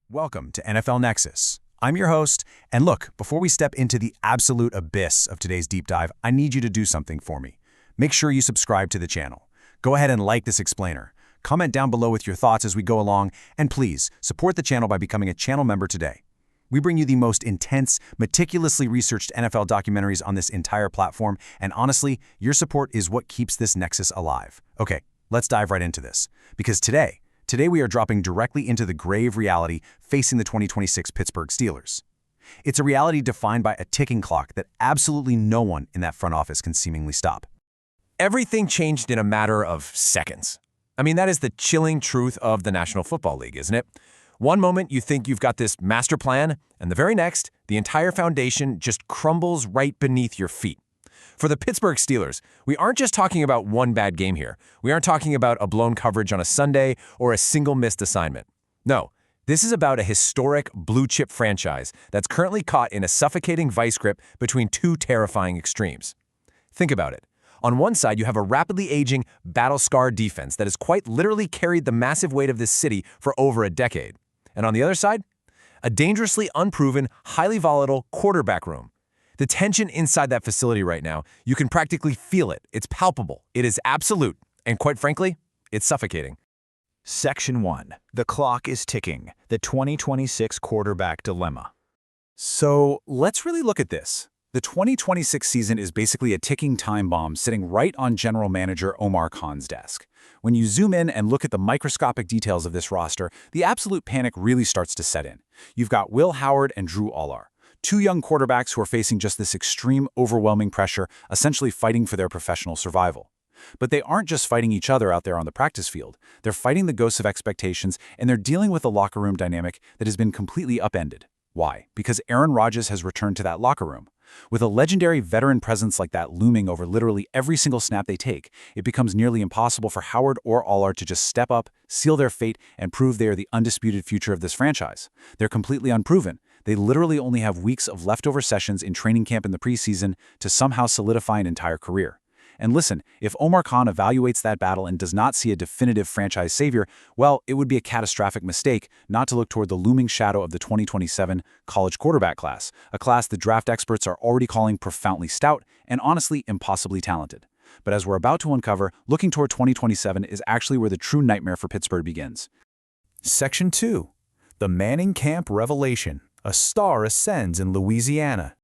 Welcome to NFL Nexus. I'm your host, and look, before we step into the absolute abyss of today's deep dive, I need you to do something for me. Make sure you subscribe to the channel. Go ahead and like this explainer. Comment down below with your thoughts as we go along, and please, support the channel by becoming a channel member today. We bring you the most intense, meticulously researched NFL documentaries on this entire platform, and honestly, your support is what keeps this Nexus alive. Okay, let's dive right into this, because today we are dropping directly into the grave reality facing the 2026 Pittsburgh Steelers. It's a reality defined by a ticking clock that absolutely no one in that front office can seemingly stop. Everything changed in a matter of seconds. I mean, that is the chilling truth of the National Football League, isn't it? One moment you think you've got this master plan, and the very next, the entire foundation just crumbles right beneath your feet. For the Pittsburgh Steelers, we aren't just talking about one bad game here. We aren't talking about a blown coverage on a Sunday or a single missed assignment. No, this is about a historic blue-chip franchise that's currently caught in a suffocating vice grip between two terrifying extremes. Think about it. On one side, you have a rapidly aging, battle-scarred defense that has quite literally carried the massive weight of this city for over a decade. And on the other side, a dangerously unproven, highly volatile quarterback room. The tension inside that facility right now, you can practically feel it. It's palpable. It is absolute. And quite frankly, it's suffocating. Section 1. The clock is ticking. The 2026 quarterback dilemma. So let's really look at this. The 2026 season is basically a ticking time bomb sitting right on General Manager Omar Khan's desk. When you zoom in and look at the microscopic details of this roster, the absolute panic really starts to set in. You've got Will Howard and Drew Aller, two young quarterbacks who are facing just this extreme, overwhelming pressure, essentially fighting for their professional survival. But they aren't just fighting each other out there on the practice field. They're fighting the ghosts of expectations, and they're dealing with a locker room dynamic that has been completely upended. Why? Because Aaron Rodgers has returned to that locker room. With a legendary veteran presence like that looming over literally every single snap they take, it becomes nearly impossible for Howard or Aller to just step up, seal their fate, and prove they are the undisputed future of this franchise. They're completely unproven. They literally only have weeks of leftover sessions in training camp in the preseason to somehow solidify an entire career. And listen, if Omar Khan evaluates that battle and does not see a definitive franchise savior, well, it would be a catastrophic mistake not to look toward the looming shadow of the 2027 college quarterback class, a class the draft experts are already calling profoundly stout and honestly impossibly talented. But as we're about to uncover, looking toward 2027 is actually where the true nightmare for Pittsburgh begins. Section 2. The Manning Camp Revelation. A star ascends in Louisiana.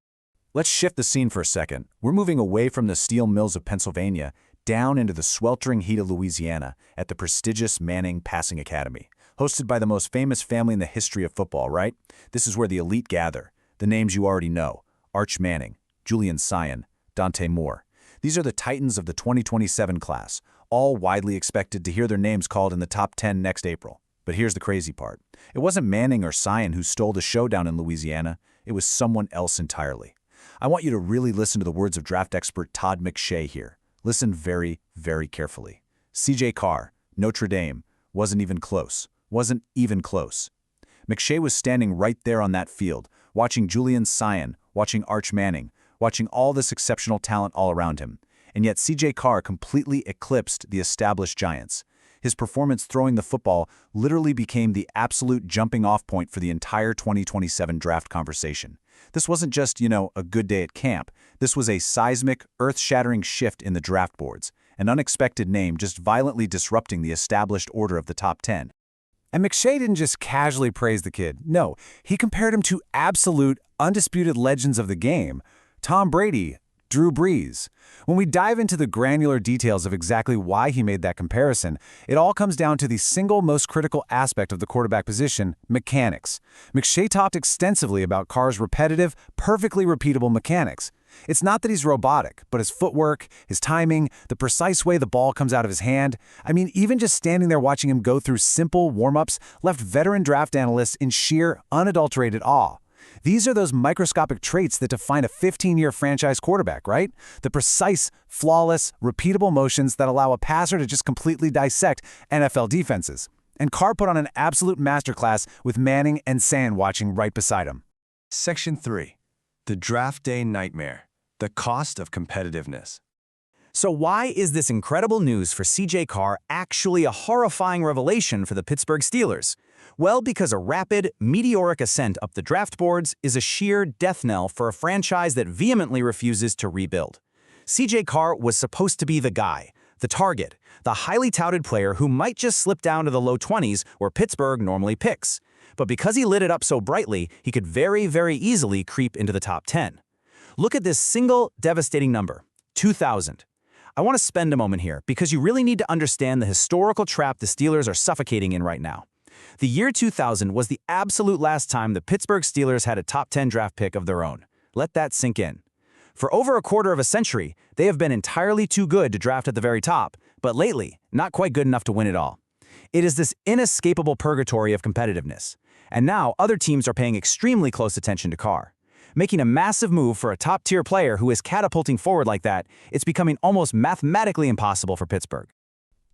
Let's shift the scene for a second. We're moving away from the steel mills of Pennsylvania down into the sweltering heat of Louisiana at the prestigious Manning Passing Academy, hosted by the most famous family in the history of football, right? This is where the elite gather. The names you already know: Arch Manning, Julian Sayin, Dante Moore. These are the titans of the 2027 class, all widely expected to hear their names called in the top 10 next April. But here's the crazy part. It wasn't Manning or Sayin who stole the show down in Louisiana. It was someone else entirely. I want you to really listen to the words of draft expert Todd McShay here. Listen very, very carefully. C.J. Carr, Notre Dame, wasn't even close. Wasn't even close. McShay was standing right there on that field, watching Julian Sayin, watching Arch Manning, watching all this exceptional talent all around him. And yet C.J. Carr completely eclipsed the established giants. His performance throwing the football literally became the absolute jumping-off point for the entire 2027 draft conversation. This wasn't just, a good day at camp. This was a seismic, earth-shattering shift in the draft boards, an unexpected name just violently disrupting the established order of the top 10. And McShay didn't just casually praise the kid. No, he compared him to absolute, undisputed legends of the game: Tom Brady, Drew Brees. When we dive into the granular details of exactly why he made that comparison, it all comes down to the single most critical aspect of the quarterback position: mechanics. McShay talked extensively about Carr's repetitive, perfectly repeatable mechanics. It's not that he's robotic, but his footwork, his timing, the precise way the ball comes out of his hand. I mean, even just standing there watching him go through simple warm-ups left veteran draft analysts in sheer, unadulterated awe. These are those microscopic traits that define a 15-year franchise quarterback, right? The precise, flawless, repeatable motions that allow a passer to just completely dissect NFL defenses. And Carr put on an absolute masterclass with Manning and Sayin watching right beside him. Section 3. The Draft Day Nightmare. The Cost of Competitiveness. So why is this incredible news for CJ Carr actually a horrifying revelation for the Pittsburgh Steelers? Well, because a rapid, meteoric ascent up the draft boards is a sheer death knell for a franchise that vehemently refuses to rebuild. CJ Carr was supposed to be the guy, the target, the highly touted player who might just slip down to the low 20s where Pittsburgh normally picks. But because he lit it up so brightly, he could very, very easily creep into the top 10. Look at this single devastating number, 2,000. I want to spend a moment here because you really need to understand the historical trap the Steelers are suffocating in right now. The year 2000 was the absolute last time the Pittsburgh Steelers had a top 10 draft pick of their own. Let that sink in. For over a quarter of a century, they have been entirely too good to draft at the very top, but lately, not quite good enough to win it all. It is this inescapable purgatory of competitiveness. And now other teams are paying extremely close attention to Carr. Making a massive move for a top-tier player who is catapulting forward like that, it's becoming almost mathematically impossible for Pittsburgh.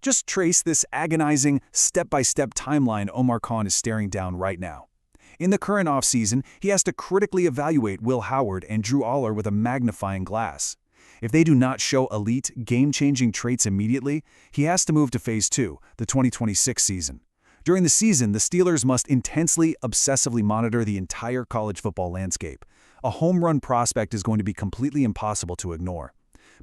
Just trace this agonizing, step-by-step timeline Omar Khan is staring down right now. In the current offseason, he has to critically evaluate Will Howard and Drew Aller with a magnifying glass. If they do not show elite, game-changing traits immediately, he has to move to Phase 2, the 2026 season. During the season, the Steelers must intensely, obsessively monitor the entire college football landscape. A home run prospect is going to be completely impossible to ignore.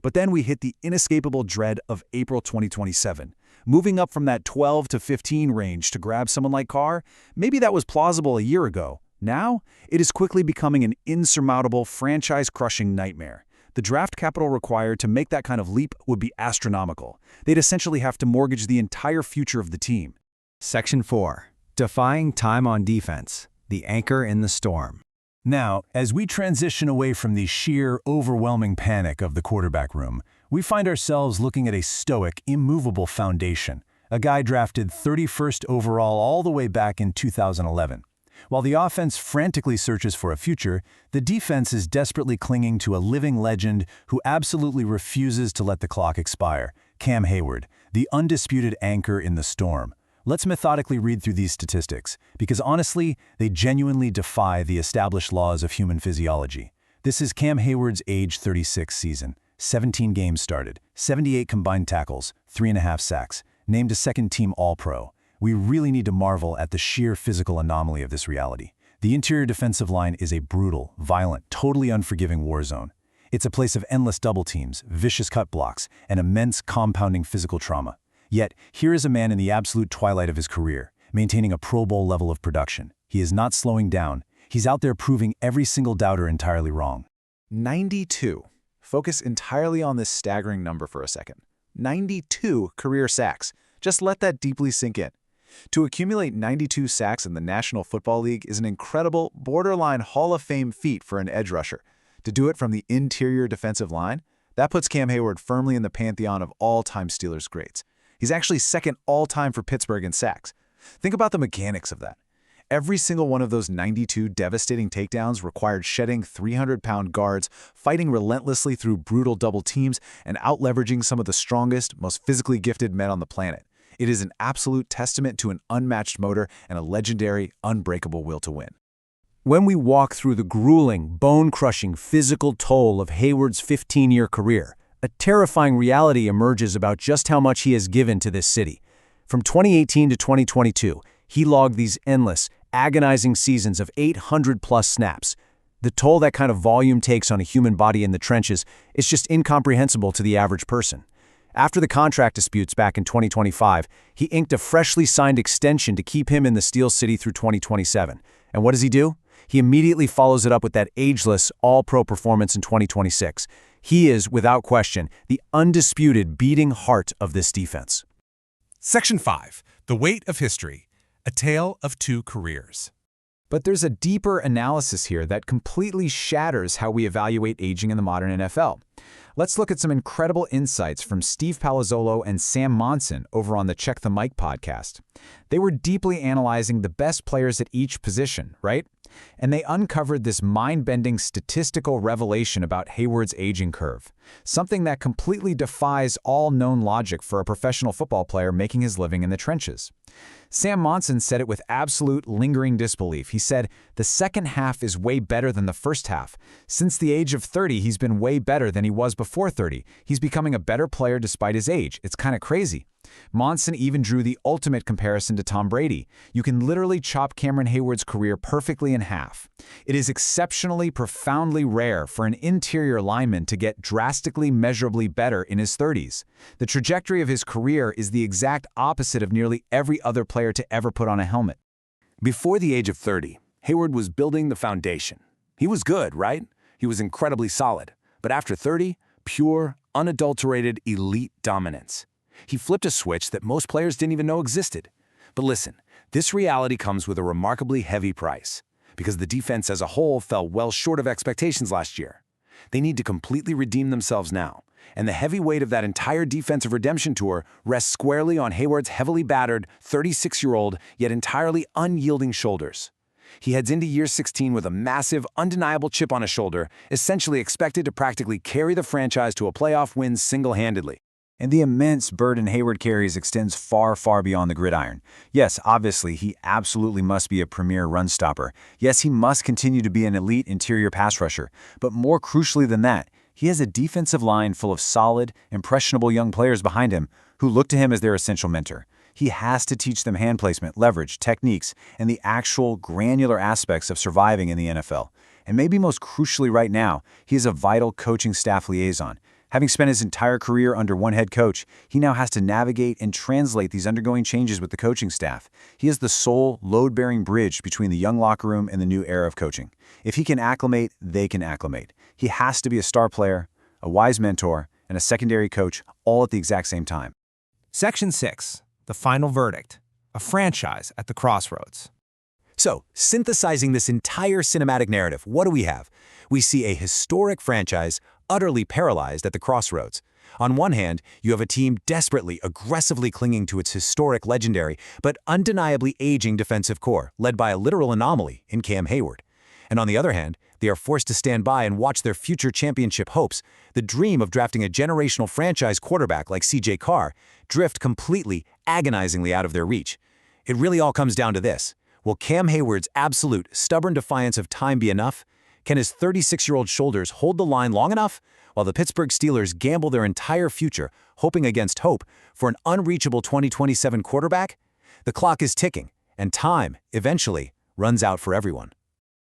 But then we hit the inescapable dread of April 2027. Moving up from that 12 to 15 range to grab someone like Carr, maybe that was plausible a year ago. Now, it is quickly becoming an insurmountable, franchise-crushing nightmare. The draft capital required to make that kind of leap would be astronomical. They'd essentially have to mortgage the entire future of the team. Section 4. Defying time on defense. The anchor in the storm. Now, as we transition away from the sheer, overwhelming panic of the quarterback room, we find ourselves looking at a stoic, immovable foundation, a guy drafted 31st overall all the way back in 2011. While the offense frantically searches for a future, the defense is desperately clinging to a living legend who absolutely refuses to let the clock expire, Cam Hayward, the undisputed anchor in the storm. Let's methodically read through these statistics, because honestly, they genuinely defy the established laws of human physiology. This is Cam Hayward's age 36 season. 17 games started, 78 combined tackles, 3.5 sacks, named a second-team All-Pro. We really need to marvel at the sheer physical anomaly of this reality. The interior defensive line is a brutal, violent, totally unforgiving war zone. It's a place of endless double teams, vicious cut blocks, and immense compounding physical trauma. Yet, here is a man in the absolute twilight of his career, maintaining a Pro Bowl level of production. He is not slowing down. He's out there proving every single doubter entirely wrong. 92. Focus entirely on this staggering number for a second. 92 career sacks. Just let that deeply sink in. To accumulate 92 sacks in the National Football League is an incredible, borderline Hall of Fame feat for an edge rusher. To do it from the interior defensive line, that puts Cam Hayward firmly in the pantheon of all-time Steelers greats. He's actually second all-time for Pittsburgh in sacks. Think about the mechanics of that. Every single one of those 92 devastating takedowns required shedding 300-pound guards, fighting relentlessly through brutal double teams, and out-leveraging some of the strongest, most physically gifted men on the planet. It is an absolute testament to an unmatched motor and a legendary, unbreakable will to win. When we walk through the grueling, bone-crushing physical toll of Hayward's 15-year career, a terrifying reality emerges about just how much he has given to this city. From 2018 to 2022, he logged these endless, agonizing seasons of 800-plus snaps. The toll that kind of volume takes on a human body in the trenches is just incomprehensible to the average person. After the contract disputes back in 2025, he inked a freshly signed extension to keep him in the Steel City through 2027. And what does he do? He immediately follows it up with that ageless, all-pro performance in 2026. He is, without question, the undisputed beating heart of this defense. Section 5. The Weight of History. A Tale of Two Careers. But there's a deeper analysis here that completely shatters how we evaluate aging in the modern NFL. Let's look at some incredible insights from Steve Palazzolo and Sam Monson over on the Check the Mic podcast. They were deeply analyzing the best players at each position, right? and they uncovered this mind-bending statistical revelation about Hayward's aging curve, something that completely defies all known logic for a professional football player making his living in the trenches. Sam Monson said it with absolute lingering disbelief. He said, "The second half is way better than the first half. Since the age of 30, he's been way better than he was before 30. He's becoming a better player despite his age. It's kind of crazy." Monson even drew the ultimate comparison to Tom Brady. You can literally chop Cameron Hayward's career perfectly in half. It is exceptionally, profoundly rare for an interior lineman to get drastically, measurably better in his 30s. The trajectory of his career is the exact opposite of nearly every other player to ever put on a helmet. Before the age of 30, Hayward was building the foundation. He was good, right? He was incredibly solid. But after 30, pure, unadulterated, elite dominance. He flipped a switch that most players didn't even know existed. But listen, this reality comes with a remarkably heavy price, because the defense as a whole fell well short of expectations last year. They need to completely redeem themselves now, and the heavy weight of that entire defensive redemption tour rests squarely on Hayward's heavily battered, 36-year-old, yet entirely unyielding shoulders. He heads into year 16 with a massive, undeniable chip on his shoulder, essentially expected to practically carry the franchise to a playoff win single-handedly. And the immense burden Hayward carries extends far, far beyond the gridiron. Yes, obviously, he absolutely must be a premier run stopper. Yes, he must continue to be an elite interior pass rusher. But more crucially than that, he has a defensive line full of solid, impressionable young players behind him who look to him as their essential mentor. He has to teach them hand placement, leverage, techniques, and the actual granular aspects of surviving in the NFL. And maybe most crucially right now, he is a vital coaching staff liaison. Having spent his entire career under one head coach, he now has to navigate and translate these undergoing changes with the coaching staff. He is the sole load-bearing bridge between the young locker room and the new era of coaching. If he can acclimate, they can acclimate. He has to be a star player, a wise mentor, and a secondary coach all at the exact same time. Section 6. The final verdict. A franchise at the crossroads. So, synthesizing this entire cinematic narrative, what do we have? We see a historic franchise utterly paralyzed at the crossroads. On one hand, you have a team desperately, aggressively clinging to its historic, legendary, but undeniably aging defensive core, led by a literal anomaly in Cam Hayward. And on the other hand, they are forced to stand by and watch their future championship hopes, the dream of drafting a generational franchise quarterback like C.J. Carr, drift completely, agonizingly out of their reach. It really all comes down to this. Will Cam Hayward's absolute, stubborn defiance of time be enough? Can his 36-year-old shoulders hold the line long enough, while the Pittsburgh Steelers gamble their entire future, hoping against hope, for an unreachable 2027 quarterback? The clock is ticking, and time, eventually, runs out for everyone.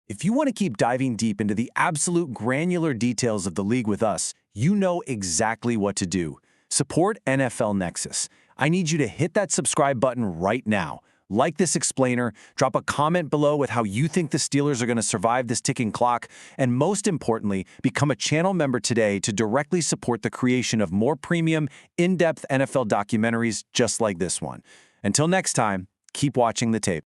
If you want to keep diving deep into the absolute granular details of the league with us, you know exactly what to do. Support NFL Nexus. I need you to hit that subscribe button right now. Like this explainer, drop a comment below with how you think the Steelers are going to survive this ticking clock, and most importantly, become a channel member today to directly support the creation of more premium, in-depth NFL documentaries just like this one. Until next time, keep watching the tape.